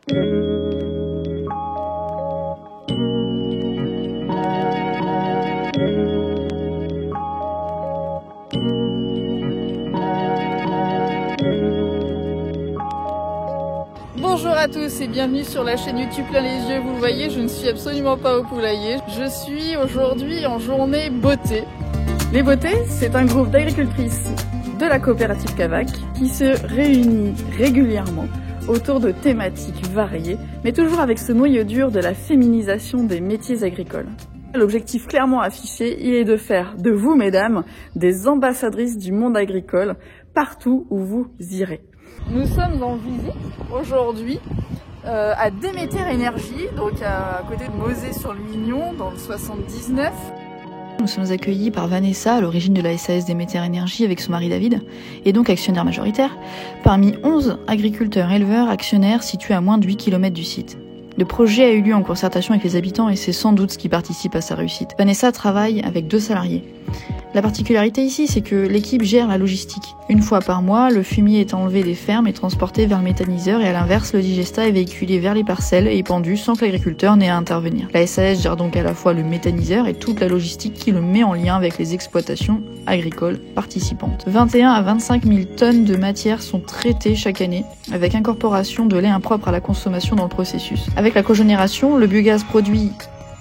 Bonjour à tous et bienvenue sur la chaîne YouTube Plein les Yeux. Vous le voyez, je ne suis absolument pas au poulailler. Je suis aujourd'hui en journée beauté. Les Beautés, c'est un groupe d'agricultrices de la coopérative Cavac qui se réunit régulièrement autour de thématiques variées, mais toujours avec ce noyau dur de la féminisation des métiers agricoles. L'objectif clairement affiché, il est de faire de vous, mesdames, des ambassadrices du monde agricole partout où vous irez. Nous sommes en visite aujourd'hui à Déméter Énergie, donc à côté de Mosée-sur-le-Mignon, dans le 79. Nous sommes accueillis par Vanessa, à l'origine de la SAS Déméter Énergie avec son mari David, et donc actionnaire majoritaire, parmi 11 agriculteurs-éleveurs actionnaires situés à moins de 8 km du site. Le projet a eu lieu en concertation avec les habitants et c'est sans doute ce qui participe à sa réussite. Vanessa travaille avec 2 salariés. La particularité ici, c'est que l'équipe gère la logistique. Une fois par mois, le fumier est enlevé des fermes et transporté vers le méthaniseur et à l'inverse, le digestat est véhiculé vers les parcelles et pendu sans que l'agriculteur n'ait à intervenir. La SAS gère donc à la fois le méthaniseur et toute la logistique qui le met en lien avec les exploitations agricoles participantes. 21 à 25 000 tonnes de matière sont traitées chaque année, avec incorporation de lait impropre à la consommation dans le processus. Avec la cogénération, le biogaz produit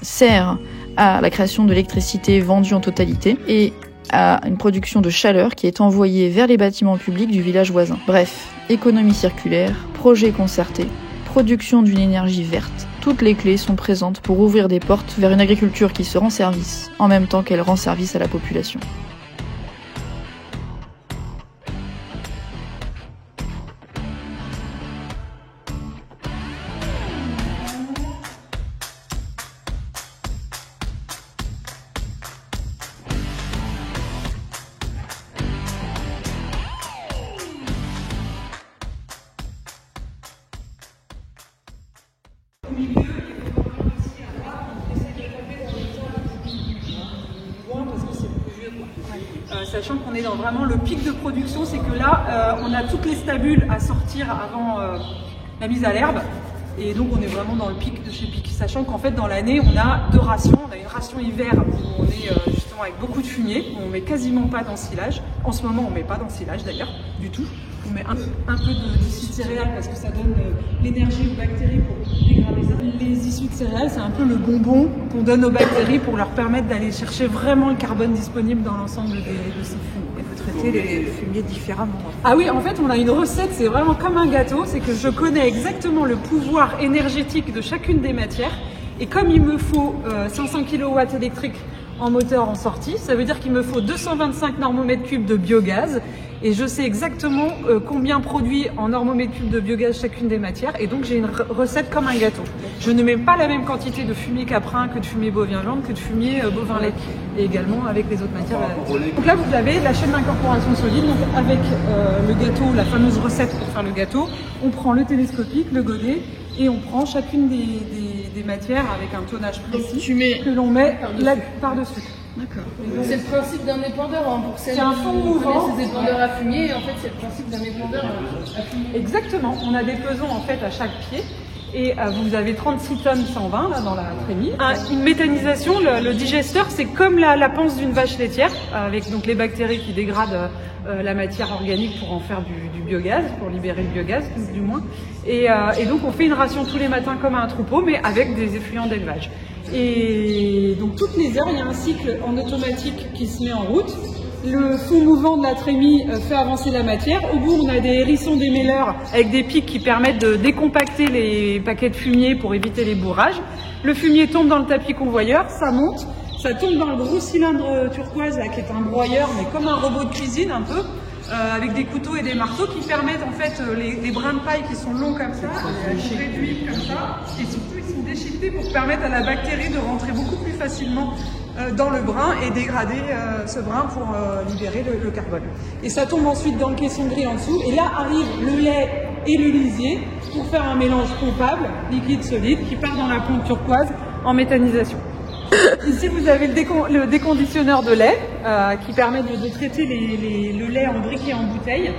sert à la création de l'électricité vendue en totalité et à une production de chaleur qui est envoyée vers les bâtiments publics du village voisin. Bref, économie circulaire, projet concerté, production d'une énergie verte, toutes les clés sont présentes pour ouvrir des portes vers une agriculture qui se rend service, en même temps qu'elle rend service à la population. Sachant qu'on est dans vraiment le pic de production, c'est que là, on a toutes les stabules à sortir avant la mise à l'herbe. Et donc on est vraiment dans le pic de chez pic. Sachant qu'en fait dans l'année, on a 2 rations. On a une ration hiver où on est justement avec beaucoup de fumier, où on met quasiment pas d'ensilage. En ce moment, on met pas d'ensilage d'ailleurs, du tout. On met un peu d'issues de céréales parce que ça donne l'énergie aux bactéries pour dégrader ça. Les issues de céréales, c'est un peu le bonbon qu'on donne aux bactéries pour leur permettre d'aller chercher vraiment le carbone disponible dans l'ensemble de ces fumiers. Et vous traitez les fumiers différemment. Ah oui, en fait, on a une recette, c'est vraiment comme un gâteau. C'est que je connais exactement le pouvoir énergétique de chacune des matières. Et comme il me faut 500 kW électriques en moteur en sortie, ça veut dire qu'il me faut 225 normomètres cubes de biogaz. Et je sais exactement combien produit en normomètres cubes de biogaz chacune des matières. Et donc j'ai une recette comme un gâteau. Je ne mets pas la même quantité de fumier caprin que de fumier bovin viande que de fumier bovin lait. Et également avec les autres matières. Donc là vous avez la chaîne d'incorporation solide. Donc avec le gâteau, la fameuse recette pour faire le gâteau, on prend le télescopique, le godet et on prend chacune des matières avec un tonnage précis que l'on met par-dessus. D'accord. C'est le principe d'un épandeur, hein, pour celles qui connaissent ces épandeurs à fumier, en fait c'est le principe d'un épandeur à fumier. Exactement, on a des pesants en fait à chaque pied et vous avez 36 tonnes 120 là dans la trémie. Une méthanisation, le digesteur c'est comme la panse d'une vache laitière avec donc les bactéries qui dégradent la matière organique pour en faire du biogaz, pour libérer le biogaz du moins. Et donc on fait une ration tous les matins comme à un troupeau mais avec des effluents d'élevage. Et donc toutes les heures, il y a un cycle en automatique qui se met en route. Le fond mouvant de la trémie fait avancer la matière. Au bout, on a des hérissons démêleurs avec des pics qui permettent de décompacter les paquets de fumier pour éviter les bourrages. Le fumier tombe dans le tapis convoyeur, ça monte, ça tombe dans le gros cylindre turquoise là, qui est un broyeur, mais comme un robot de cuisine un peu, avec des couteaux et des marteaux qui permettent en fait les brins de paille qui sont longs comme ça, réduits comme ça, et surtout ils sont déchiquetés pour permettre à la bactérie de rentrer beaucoup plus facilement dans le brin et dégrader ce brin pour libérer le carbone. Et ça tombe ensuite dans le caisson gris en dessous, et là arrive le lait et le lisier pour faire un mélange pompable, liquide-solide, qui part dans la pompe turquoise en méthanisation. Ici, vous avez le déconditionneur de lait qui permet de traiter le lait en briquet en bouteille.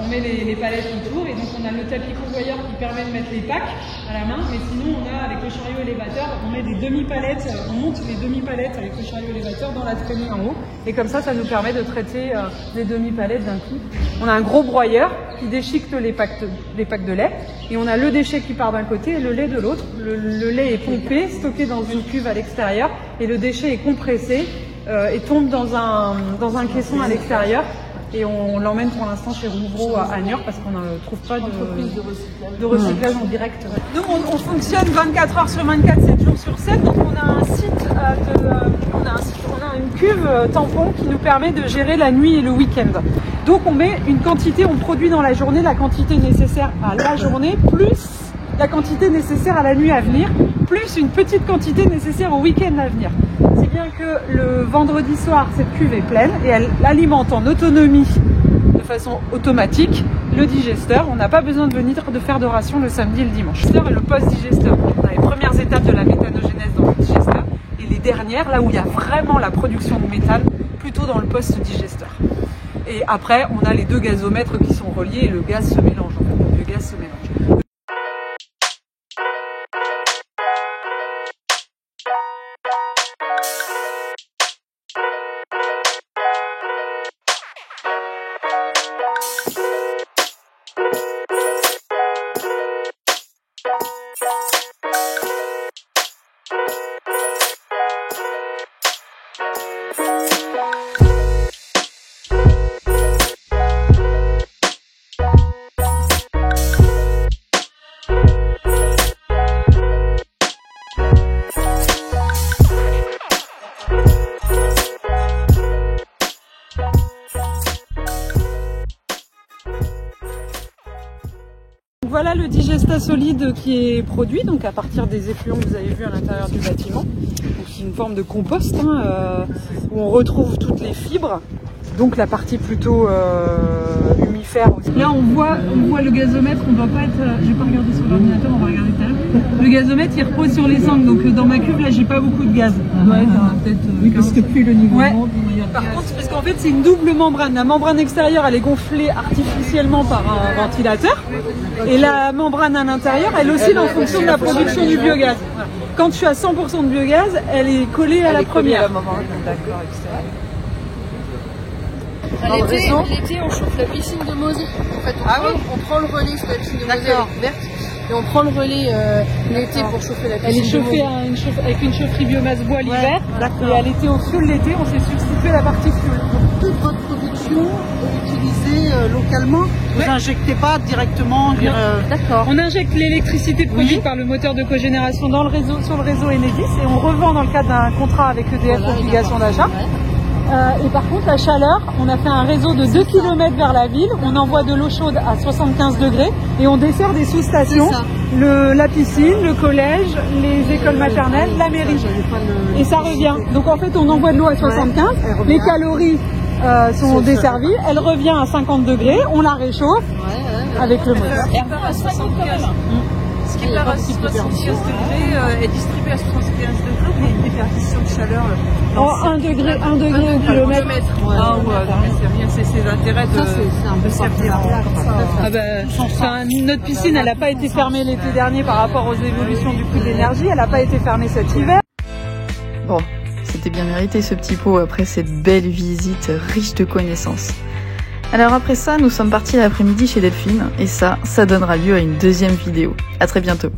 on met les palettes autour et donc on a le tapis convoyeur qui permet de mettre les packs à la main, mais sinon on a avec le chariot élévateur, on met des demi-palettes, on monte les demi-palettes avec le chariot élévateur dans la trémie en haut et comme ça nous permet de traiter des demi-palettes d'un coup. On a un gros broyeur qui déchiquette les packs de lait et on a le déchet qui part d'un côté et le lait de l'autre. Le lait est pompé, stocké dans une cuve à l'extérieur et le déchet est compressé et tombe dans un caisson à l'extérieur. Et on l'emmène pour l'instant chez Rouvreau à Niort parce qu'on ne trouve pas de recyclage en direct. Nous, on fonctionne 24 heures sur 24, 7 jours sur 7. Donc on a un site, on a une cuve tampon qui nous permet de gérer la nuit et le week-end. Donc on met une quantité, on produit dans la journée la quantité nécessaire à la journée, plus la quantité nécessaire à la nuit à venir, plus une petite quantité nécessaire au week-end à venir. C'est bien que le vendredi soir, cette cuve est pleine et elle alimente en autonomie, de façon automatique, le digesteur. On n'a pas besoin de venir de faire de ration le samedi et le dimanche. Le digesteur et le post-digesteur. On a les premières étapes de la méthanogénèse dans le digesteur et les dernières, là où il y a vraiment la production de méthane, plutôt dans le post-digesteur. Et après, on a les deux gazomètres qui sont reliés et le gaz se mélange. En fait. Le gaz se mélange. Voilà le digestat solide qui est produit donc à partir des effluents que vous avez vus à l'intérieur du bâtiment. C'est une forme de compost où on retrouve toutes les fibres, donc la partie plutôt humifère aussi. Là on voit le gazomètre, on ne doit pas être, je vais pas regarder sur l'ordinateur, on va regarder tout à l'heure. Le gazomètre il repose sur les sangles, donc dans ma cuve là j'ai pas beaucoup de gaz. Oui, parce que plus le niveau monte, Par contre, parce qu'en fait c'est une double membrane. La membrane extérieure elle est gonflée artificiellement par un ventilateur et la membrane à l'intérieur elle oscille en fonction de la production du biogaz. Quand tu as 100% de biogaz, elle est collée à la première. D'accord, excellent. L'été, on chauffe la piscine de Mosée. En fait, on prend le relais sur la piscine de Mosée, elle est verte. Et on prend le relais l'été pour chauffer la piscine. Elle est chauffée avec une chaufferie biomasse bois l'hiver. Et à l'été, au fioul l'été, on s'est substitué la partie fioul. Toute votre production est utilisée localement. Vous n'injectez pas directement. D'accord. On injecte l'électricité produite par le moteur de cogénération dans le réseau, sur le réseau Enedis et on revend dans le cadre d'un contrat avec EDF obligation d'achat. Et par contre, la chaleur, on a fait un réseau de 2 km vers la ville, on envoie de l'eau chaude à 75 degrés et on dessert des sous-stations, la piscine, le collège, les écoles maternelles, la mairie. Et ça revient. Donc en fait, on envoie de l'eau à 75, les calories sont desservies, elle revient à 50 degrés, on la réchauffe avec le moteur. Ce qui est à 75 degrés est distribué à 75 degrés, mais une répartition de chaleur. 1 degré au kilomètre. C'est l'intérêt de servir. Notre piscine, elle n'a pas été fermée l'été dernier par rapport aux évolutions du prix de l'énergie. Elle n'a pas été fermée cet hiver. Bon, c'était bien mérité ce petit pot après cette belle visite riche de connaissances. Alors après ça, nous sommes partis l'après-midi chez Delphine et ça donnera lieu à une deuxième vidéo. À très bientôt.